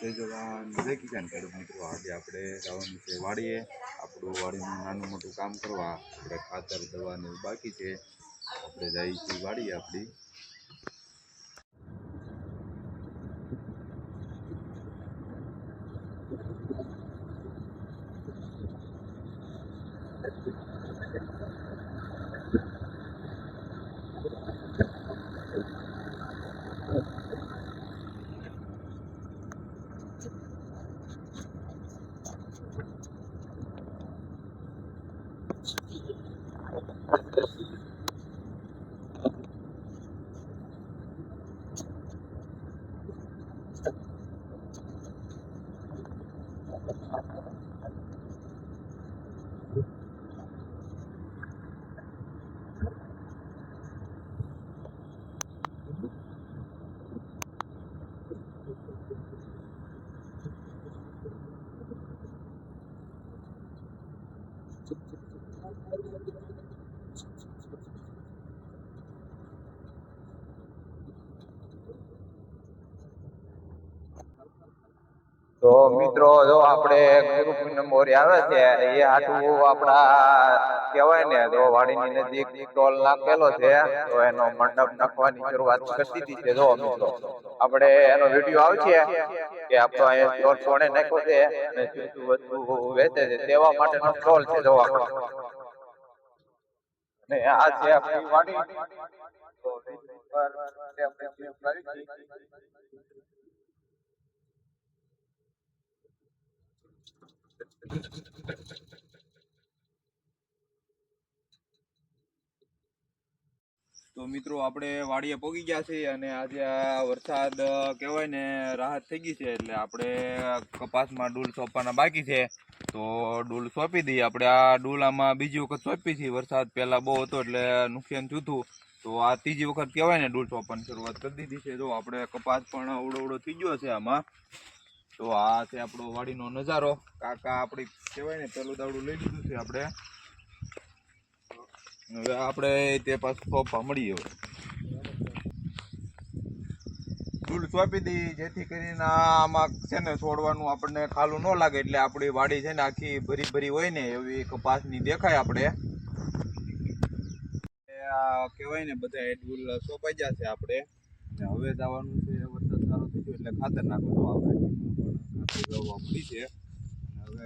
જય જવાન જય કિસાન ખેડૂત મિત્રો, આજે આપણે જવાનું છે વાડીએ. આપણું વાડીનું નાનું મોટું કામ કરવા, આપણે ખાતર દવાનું બાકી છે. આપણે જઈએ છીએ વાડીએ આપણી. તો મિત્રો, જો આપણે ગુરુપૂર્ણિમ મોરી આવે છે એ આટલું આપણા કહેવાય ને, તો વાડીની નજીક ટોલ નાખેલો છે, તો એનો મંડપ નાખવાની શરૂઆત કરી દીધી છે. જો મિત્રો, આપણે એનો વિડીયો આવશે કે આપણો અહીંયા સ્ટોલ કોણે નાખ્યો છે અને શું શું વસ્તુ વેચે છે તેવા માટેનો સ્ટોલ છે. જો આપણો અને આ છે આપણી વાડી. તો તો મિત્રો, આપણે વાડીએ પહોંચી ગયા છીએ અને આજે આ વરસાદ કહેવાય ને રાહત થઈ ગઈ છે, એટલે આપણે કપાસમાં ડૂલ સોંપવાના બાકી છે. તો ડૂલ સોંપી દઈએ આપણે. આ ડૂલ આમાં બીજી વખત સોંપી છે. વરસાદ પહેલા બહુ હતો એટલે નુકસાન થયું હતું, તો આ ત્રીજી વખત કહેવાય ને ડૂલ સોંપવાની શરૂઆત કરી દીધી છે. જો આપણે કપાસ પણ ઉડો થઈ ગયો છે આમાં. તો આ છે આપણો વાડીનો નજારો. કાકા આપણી કહેવાય ને પેલું દાવડું લઈ લીધું છે આપણે. હવે આપણે તે પાછું સોંપવા મળીએ. ડૂલ સોંપી દઈએ જેથી કરીને આમાં છે ને છોડવાનું આપણને ખાલું ન લાગે, એટલે આપણી વાડી છે ને આખી ભરી ભરી હોય ને એવી કપાસની દેખાય. આપણે કહેવાય ને બધા ડૂલ સોંપાઈ જશે આપણે. હવે જવાનું છે, વરસાદ સારો થઈ ગયો એટલે ખાતર નાખવાનું. આપણે ખાતર દવા મળી છે, હવે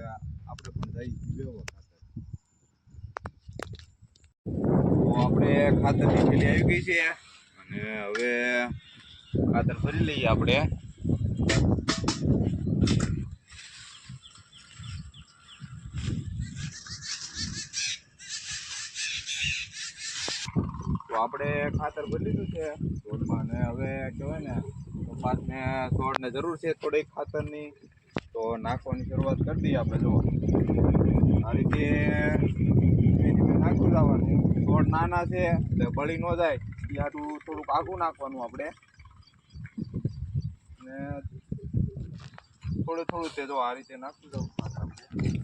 આપણે પણ જઈ લેવા ખાતર. તો આપણે ખાતરની થેલી આવી ગઈ છે અને હવે ખાતર ભરી લઈએ આપણે. તો આપણે ખાતર ભરી લીધું છે છોડમાં, અને હવે કહેવાય ને કપાસને છોડને જરૂર છે થોડીક ખાતરની, તો નાખવાની શરૂઆત કરી દઈએ આપણે. જો આ રીતે ધીમે ધીમે નાખતું જવાનું. છોડ નાના છે એટલે બળી ન જાય એ આટલું થોડુંક આઘું નાખવાનું આપણે, ને થોડું થોડું તે જો આ રીતે નાખતું જવું ખાતર આપણે.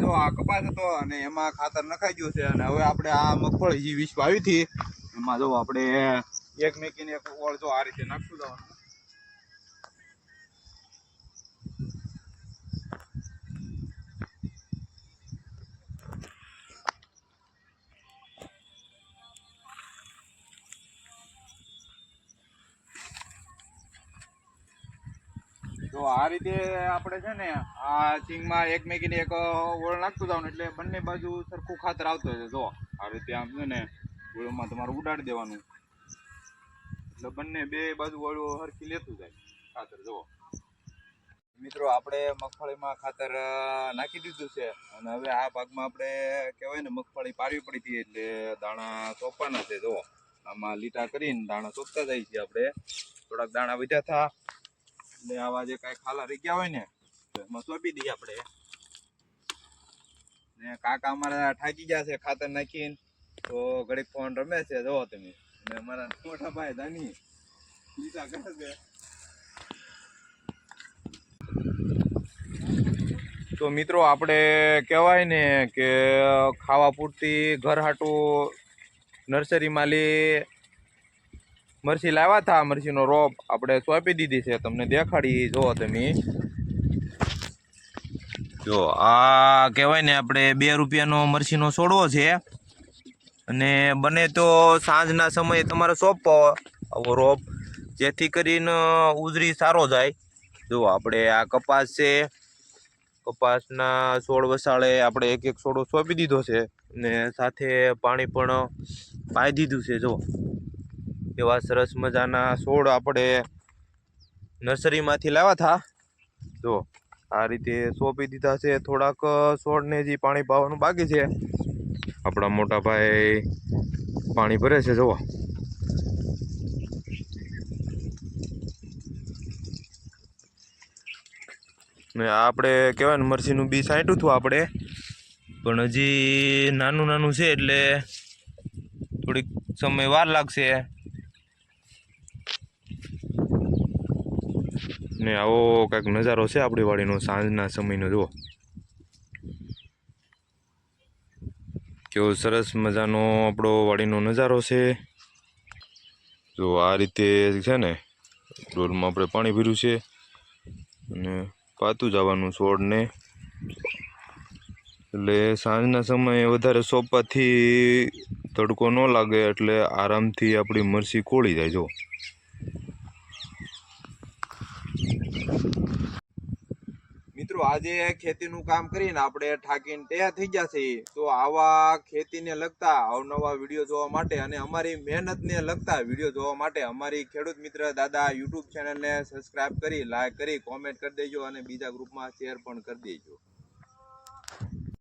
જો આ કપાસ હતો અને એમાં ખાતર નખાઈ ગયું છે, અને હવે આપણે આ મગફળી જે 20 વાવી હતી એમાં જો આપણે એક મેકીને એક ઓળ જો આ રીતે નાખતું જવાનું. તો આ રીતે આપણે છે ને આ સિંગમાં એક મેકીને એક ઓળ નાખતું જવાનું, એટલે બંને બાજુ સરખું ખાતર આવતું હોય છે. જો આ રીતે આમ છે ને ઓળમાં તમારે ઉડાડી દેવાનું, એટલે બંને બે બાજુ ઓળું હરખી લેતું જાય ખાતર જુઓ મિત્રો, આપણે મગફળીમાં ખાતર નાખી દીધું છે અને હવે આ ભાગમાં આપણે કહેવાય ને મગફળી પારવી પડી હતી એટલે દાણા સોંપવાના છે. જુઓ આમાં લીટા કરીને દાણા સોંપતા જાય છે. આપણે થોડાક દાણા વધ્યા હતા એટલે આવા જે કાંઈ ખાલા રહી ગયા હોય ને તો એમાં સોંપી દઈએ આપણે. ને કાકા અમારા થાકી ગયા છે ખાતર નાખીને, તો ઘડીક ફોન રમે છે. જુઓ તમે, અને અમારા મોટા ભાઈ દાની લીટા કરે છે. તો મિત્રો, આપણે કહેવાય ને કે ખાવા પૂરતી ઘર હાટું નર્સરીમાં મરચી લાવ્યા હતા. મરચીનો રોપ આપણે સોંપી દીધી છે, તમને દેખાડી. જુઓ તમે, જો આ કહેવાય ને આપણે 2 રૂપિયાનો મરચીનો છોડવો છે અને બને તો સાંજના સમયે તમારે સોંપો આવો રોપ, જેથી કરીને ઉજરી સારો જાય. જો આપણે આ કપાસ છે, કપાસના છોડ વસાળે આપણે એક છોડો સોંપી દીધો છે ને સાથે પાણી પણ પાઈ દીધું છે. જો એવા સરસ મજાના છોડ આપણે નર્સરીમાંથી લાવ્યા હતા. જો આ રીતે સોંપી દીધા છે. થોડાક છોડને જે પાણી પાવાનું બાકી છે, આપણા મોટા ભાઈ પાણી ભરે છે. જુઓ ને આપણે કહેવાય ને મરચીનું બી છાંટ્યું હતું આપણે, પણ હજી નાનું છે એટલે થોડીક સમય વાર લાગશે. ને આવો કંઈક નજારો છે આપણી વાડીનો સાંજના સમયનો. જુઓ કેવો સરસ મજાનો આપણો વાડીનો નજારો છે. જો આ રીતે છે ને ડોલમાં આપણે પાણી ભર્યું છે અને પાતું જવાનું છોડને, એટલે સાંજના સમયે વધારે સોંપવાથી તડકો ન લાગે એટલે આરામથી આપણી મરચી કોળી જાય. જો મિત્રો, આજે ખેતીનું કામ કરીને આપણે થાકીને તૈયાર થઈ ગયા છે. તો આવા ખેતીને લગતા અવનવા વિડીયો જોવા માટે અને અમારી મહેનતને લગતા વિડીયો જોવા માટે અમારી ખેડૂત મિત્ર દાદા યુટ્યુબ ચેનલને સબસ્ક્રાઈબ કરી, લાઈક કરી, કોમેન્ટ કરી દેજો અને બીજા ગ્રુપમાં શેર પણ કરી દેજો.